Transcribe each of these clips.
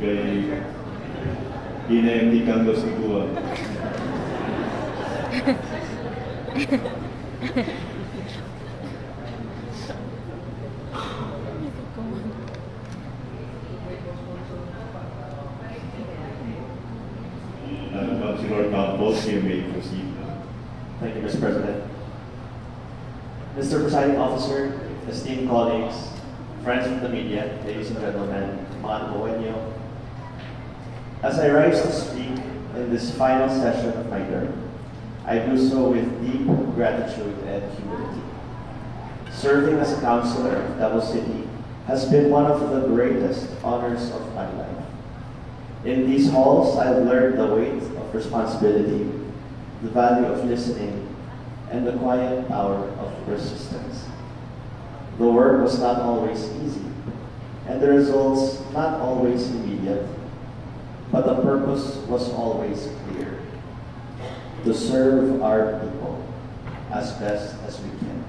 kay Inayang Los Igua. Councilor Campos, you may proceed. Thank you, Mr. President. Mr. Presiding Officer, esteemed colleagues, friends of the media, ladies and gentlemen, mga Buenyo, as I rise to speak in this final session of my term, I do so with deep gratitude and humility. Serving as a councilor of Davao City has been one of the greatest honors of my life. In these halls, I've learned the weight of responsibility, the value of listening, and the quiet power of persistence. The work was not always easy, and the results not always immediate, but the purpose was always clear: to serve our people as best as we can.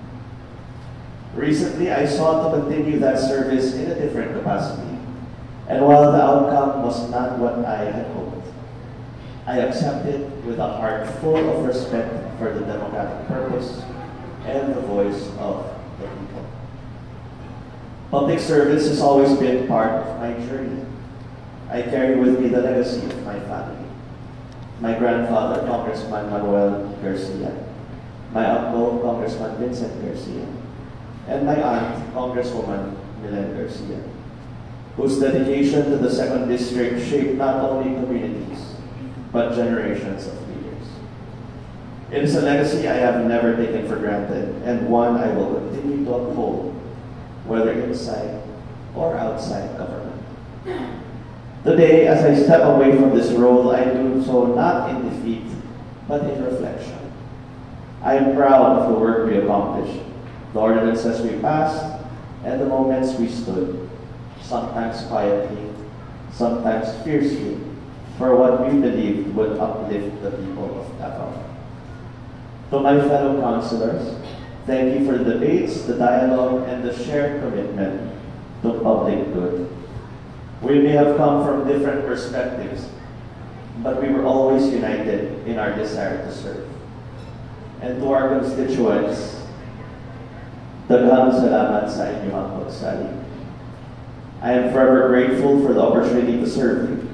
Recently, I sought to continue that service in a different capacity, and while the outcome was not what I had hoped, I accepted with a heart full of respect for the democratic purpose and the voice of the people. Public service has always been part of my journey. I carry with me the legacy of my family. My grandfather, Congressman Manuel Garcia, my uncle, Congressman Vincent Garcia, and my aunt, Congresswoman Milen Garcia, whose dedication to the 2nd District shaped not only communities, but generations of leaders. It is a legacy I have never taken for granted, and one I will continue to uphold, whether inside or outside government. Today, as I step away from this role, I do so not in defeat, but in reflection. I am proud of the work we accomplished, the ordinances we passed, and the moments we stood, sometimes quietly, sometimes fiercely, for what we believed would uplift the people of Davao. To my fellow councilors, thank you for the debates, the dialogue, and the shared commitment to public good. We may have come from different perspectives, but we were always united in our desire to serve. And to our constituents, daghang salamat sa inyong pagsali. I am forever grateful for the opportunity to serve you.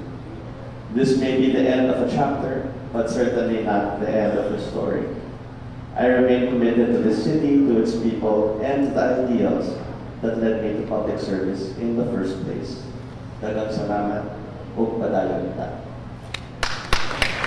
This may be the end of a chapter, but certainly not the end of the story. I remain committed to this city, to its people, and to the ideals that led me to public service in the first place. Daghang salamat ug padayon ta.